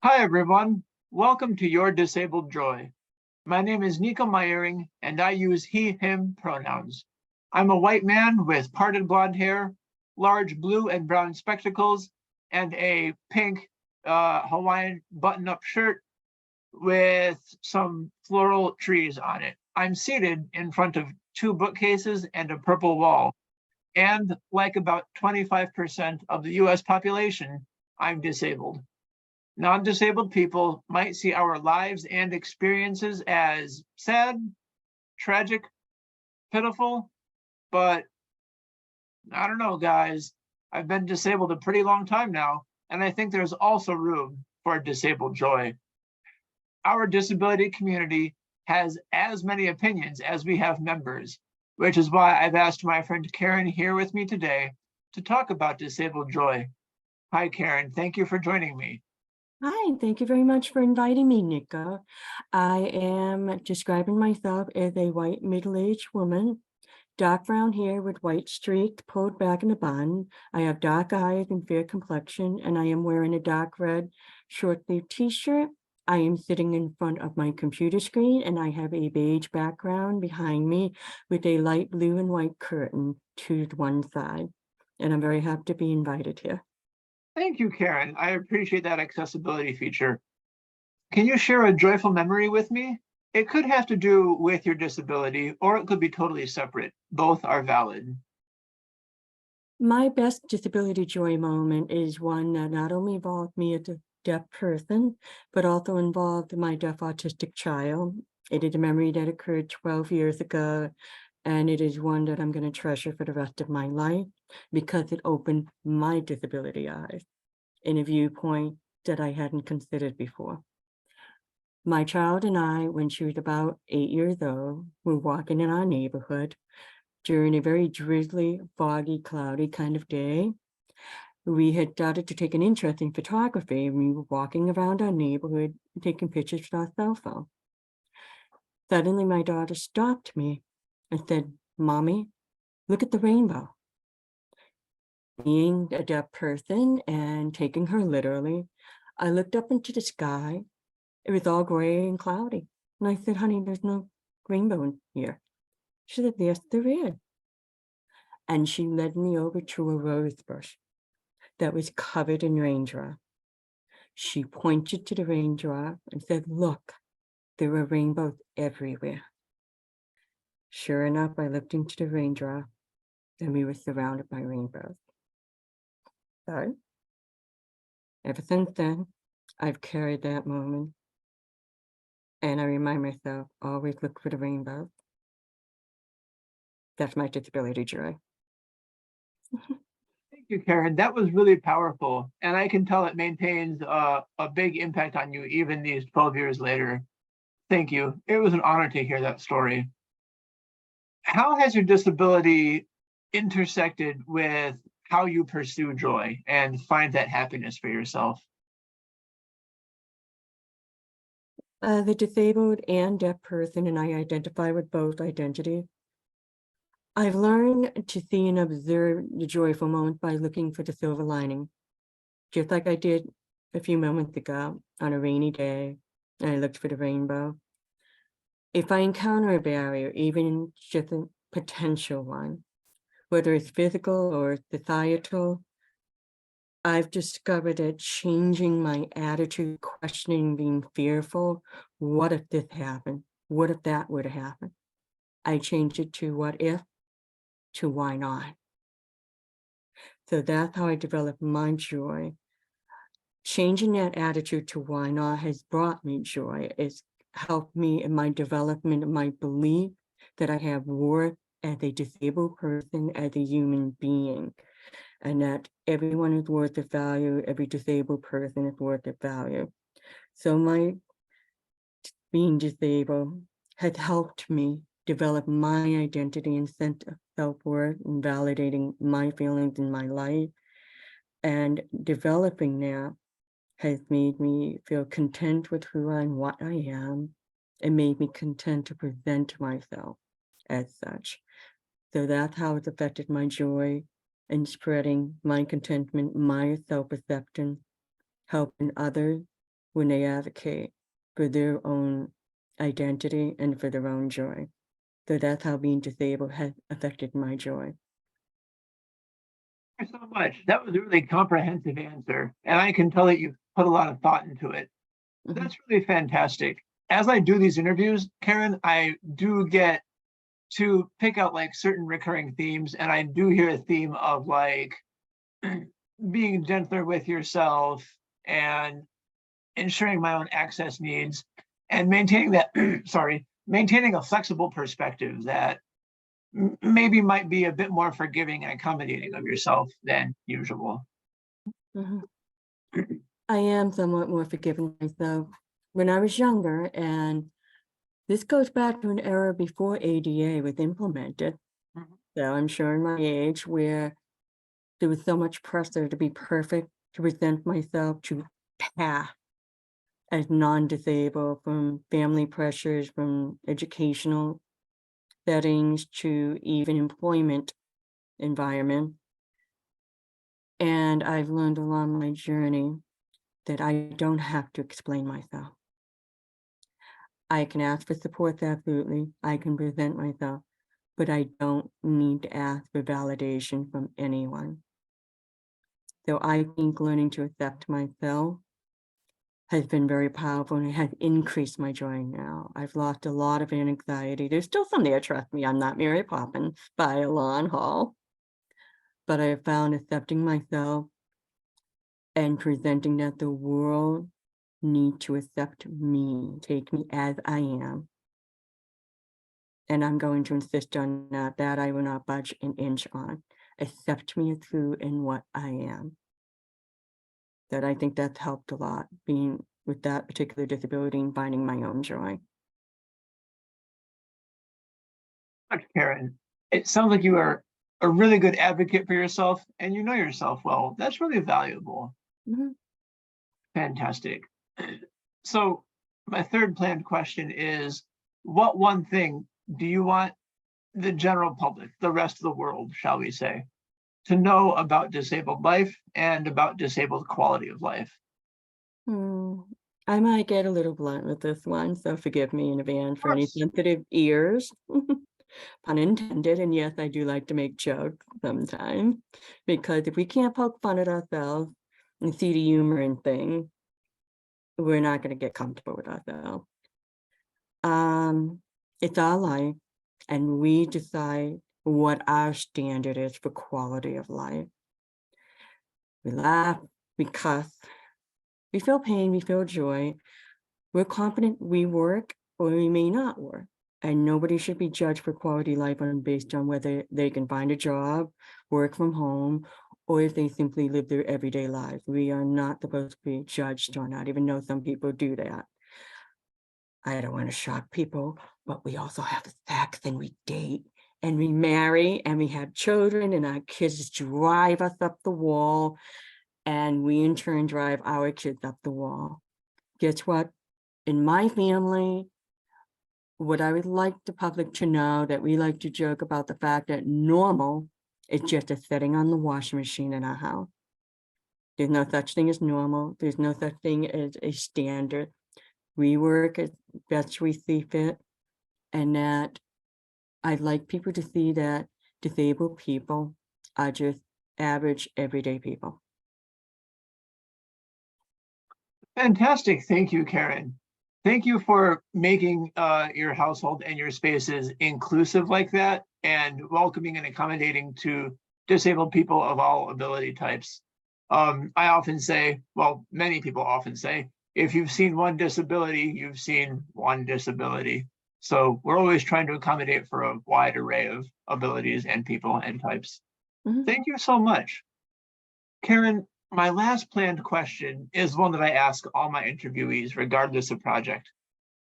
Hi, everyone. Welcome to Your Disabled Joy. My name is Nico and I use he, him pronouns. I'm a white man with parted blonde hair, large blue and brown spectacles, and a pink Hawaiian button-up shirt with some floral trees on it. I'm seated in front of two bookcases and a purple wall. And like about 25% of the US population, I'm disabled. Non-disabled people might see our lives and experiences as sad, tragic, pitiful, but I don't know, guys. I've been disabled a pretty long time now, and I think there's also room for disabled joy. Our disability community has as many opinions as we have members, which is why I've asked my friend Karen here with me today to talk about disabled joy. Hi, Karen. Thank you for joining me. Hi, thank you very much for inviting me, Nico. I am describing myself as a white middle-aged woman, dark brown hair with white streaks pulled back in a bun. I have dark eyes and fair complexion, and I am wearing a dark red short-sleeved t-shirt. I am sitting in front of my computer screen, and I have a beige background behind me with a light blue and white curtain to one side. And I'm very happy to be invited here. Thank you, Karen. I appreciate that accessibility feature. Can you share a joyful memory with me? It could have to do with your disability, or it could be totally separate. Both are valid. My best disability joy moment is one that not only involved me as a deaf person, but also involved my deaf autistic child. It is a memory that occurred 12 years ago, and it is one that I'm going to treasure for the rest of my life because it opened my disability eyes in a viewpoint that I hadn't considered before. My child and I, when she was about 8 years old, were walking in our neighborhood during a very drizzly, foggy, cloudy kind of day. We had started to take an interest in photography, and we were walking around our neighborhood taking pictures with our cell phone. Suddenly, my daughter stopped me and said, "Mommy, look at the rainbow." Being a deaf person and taking her literally, I looked up into the sky. It was all gray and cloudy. And I said, "Honey, there's no rainbow in here." She said, "Yes, there is." And she led me over to a rose bush that was covered in raindrop. She pointed to the raindrop and said, "Look, there are rainbows everywhere." Sure enough, I looked into the raindrop and we were surrounded by rainbows. So, ever since then, I've carried that moment. And I remind myself, always look for the rainbow. That's my disability joy. Thank you, Karen. That was really powerful. And I can tell it maintains a big impact on you even these 12 years later. Thank you. It was an honor to hear that story. How has your disability intersected with how you pursue joy and find that happiness for yourself? The disabled and deaf person, and I identify with both identities. I've learned to see and observe the joyful moment by looking for the silver lining, just like I did a few moments ago on a rainy day, and I looked for the rainbow. If I encounter a barrier, even just a potential one, whether it's physical or societal, I've discovered that changing my attitude, questioning, being fearful, what if this happened? What if that would have happened? I changed it to what if, to why not. So that's how I developed my joy. Changing that attitude to why not has brought me joy. It's helped me in my development of my belief that I have worth as a disabled person, as a human being, and that everyone is worth of value, every disabled person is worth of value. So my being disabled has helped me develop my identity and sense of self-worth and validating my feelings in my life. And developing that has made me feel content with who I and what I am, and made me content to present myself as such. So that's how it's affected my joy and spreading my contentment, my self-acceptance, helping others, when they advocate for their own identity and for their own joy. So that's how being disabled has affected my joy. Thank you so much. That was a really comprehensive answer, and I can tell that you've put a lot of thought into it. Mhm. That's really fantastic. As I do these interviews, Karen, I do get to pick out like certain recurring themes, and I do hear a theme of like being gentler with yourself and ensuring my own access needs and maintaining that, sorry, maintaining a flexible perspective that maybe might be a bit more forgiving and accommodating of yourself than usual. Mhm. I am somewhat more forgiving myself. When I was younger, and this goes back to an era before ADA was implemented. Mhm. So I'm showing my age where there was so much pressure to be perfect, to present myself, to pass as non-disabled, from family pressures, from educational settings to even employment environment. And I've learned along my journey that I don't have to explain myself. I can ask for support, absolutely. I can present myself, but I don't need to ask for validation from anyone. So I think learning to accept myself has been very powerful, and it has increased my joy now. I've lost a lot of anxiety. There's still some there, trust me. I'm not Mary Poppins by a long haul. But I have found accepting myself and presenting that the world need to accept me, take me as I am. And I'm going to insist on that I will not budge an inch on. Accept me as who and what I am. That I think that's helped a lot, being with that particular disability and finding my own joy. Karen, it sounds like you are a really good advocate for yourself and you know yourself well. That's really valuable. Mhm. Fantastic. So my third planned question is, what one thing do you want the general public, the rest of the world, shall we say, to know about disabled life and about disabled quality of life? I might get a little blunt with this one, so forgive me in advance Of for any course. sensitive ears. Pun intended, and yes, I do like to make jokes sometimes, because if we can't poke fun at ourselves and see the humor in things, we're not gonna get comfortable with ourselves. It's our life, and we decide what our standard is for quality of life. We laugh, we cuss, we feel pain, we feel joy. We're confident we work or we may not work. And nobody should be judged for quality life based on whether they can find a job, work from home, or if they simply live their everyday lives. We are not supposed to be judged on that, even though some people do that. I don't want to shock people, but we also have sex and we date and we marry and we have children, and our kids drive us up the wall, and we in turn drive our kids up the wall. Guess what? In my family, what I would like the public to know, that we like to joke about the fact that normal is just a setting on the washing machine in our house. There's no such thing as normal. There's no such thing as a standard. We work as best we see fit, and that I'd like people to see that disabled people are just average, everyday people. Fantastic. Thank you, Karen. Thank you for making your household and your spaces inclusive like that and welcoming and accommodating to disabled people of all ability types. I often say, well, many people often say, if you've seen one disability, you've seen one disability. So we're always trying to accommodate for a wide array of abilities and people and types. Mhm. Thank you so much. Karen, my last planned question is one that I ask all my interviewees, regardless of project.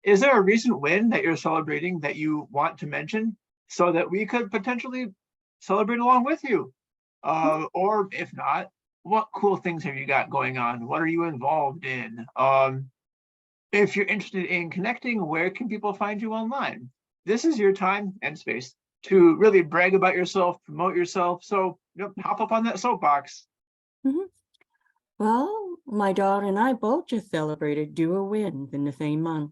Is there a recent win that you're celebrating that you want to mention so that we could potentially celebrate along with you? Or if not, what cool things have you got going on? What are you involved in? If you're interested in connecting, where can people find you online? This is your time and space to really brag about yourself, promote yourself. So hop up on that soapbox. Mhm. Well, my daughter and I both just celebrated dual wins in the same month.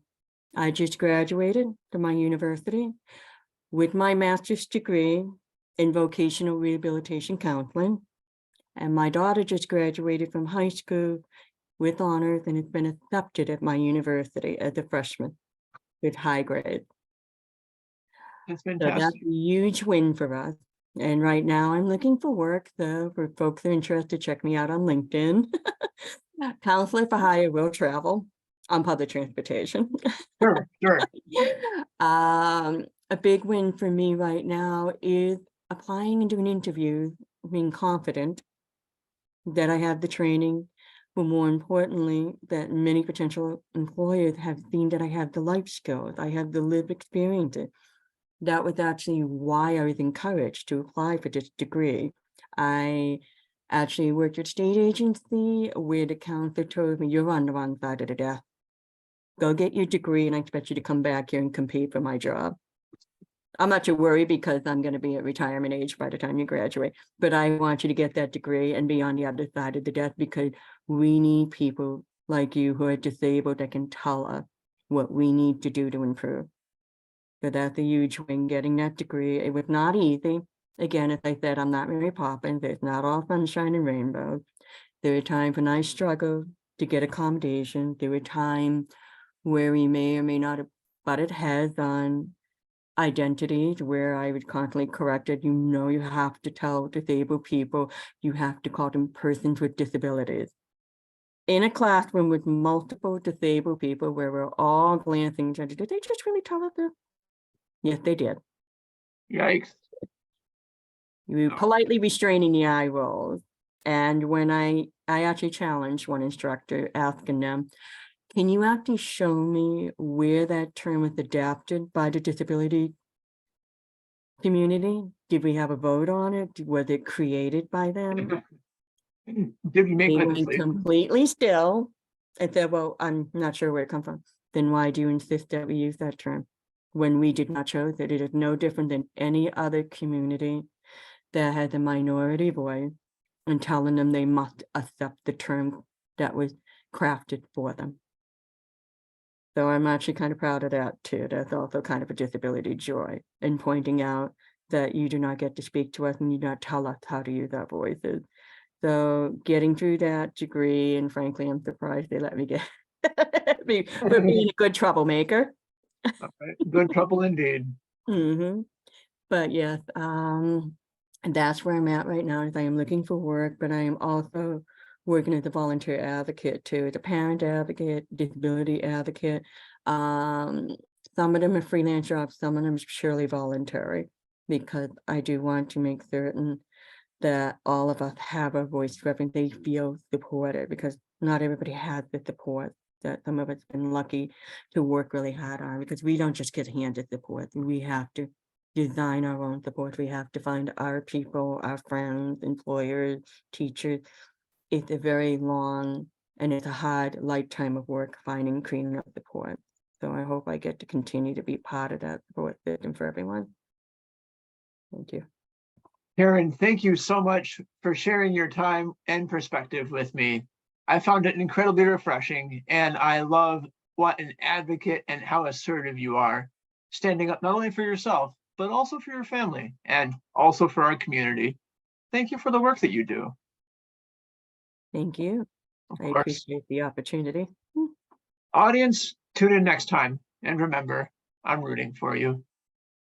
I just graduated from my university with my master's degree in vocational rehabilitation counseling. And my daughter just graduated from high school with honors and has been accepted at my university as a freshman with high grades. That's So that's fantastic. a huge win for us. And right now I'm looking for work. So for folks that are interested, check me out on LinkedIn. Counselor for hire will travel on public transportation. Sure, sure. A big win for me right now is applying and doing interviews, being confident that I have the training, but more importantly, that many potential employers have seen that I have the life skills, I have the lived experiences. That was actually why I was encouraged to apply for this degree. I actually worked at a state agency where the counselor told me, you're on the wrong side of the desk. Go get your degree and I expect you to come back here and compete for my job. I'm not too worried because I'm going to be at retirement age by the time you graduate, but I want you to get that degree and be on the other side of the desk because we need people like you who are disabled that can tell us what we need to do to improve. So that's a huge win, getting that degree. It was not easy. Again, as I said, I'm not Mary Poppins. It's not all sunshine and rainbows. There were times when I struggled to get accommodation. There were times where we may or may not have butted heads on identities where I was constantly corrected. You know, you have to tell disabled people, you have to call them persons with disabilities. In a classroom with multiple disabled people where we're all glancing, did they just really tell us this? Yes, they did. Yikes. You No. politely restraining the eye rolls. And when I actually challenged one instructor, asking them, can you actually show me where that term was adapted by the disability community? Did we have a vote on it? Was it created by them? Did we make They went legislation? completely still and said, well, I'm not sure where it comes from. Then why do you insist that we use that term when we did not choose it? It is no different than any other community that has a minority voice and telling them they must accept the term that was crafted for them. So I'm actually kind of proud of that too. That's also kind of a disability joy in pointing out that you do not get to speak to us and you do not tell us how to use our voices. So getting through that degree, and frankly, I'm surprised they let me get for being a good troublemaker. All right. Good trouble indeed. But yes, and that's where I'm at right now. Is I am looking for work, but I am also working as a volunteer advocate too, as a parent advocate, disability advocate. Some of them are freelance jobs, some of them are purely voluntary, because I do want to make certain that all of us have a voice when they feel supported, because not everybody has the support that some of us been lucky to work really hard on, because we don't just get handed support. We have to design our own support. We have to find our people, our friends, employers, teachers. It's a very long and it's a hard lifetime of work finding, creating that support. So I hope I get to continue to be part of that support system for everyone. Thank you. Karen, thank you so much for sharing your time and perspective with me. I found it incredibly refreshing, and I love what an advocate and how assertive you are, standing up not only for yourself, but also for your family and also for our community. Thank you for the work that you do. Thank you. Of I course. appreciate the opportunity. Audience, tune in next time. And remember, I'm rooting for you.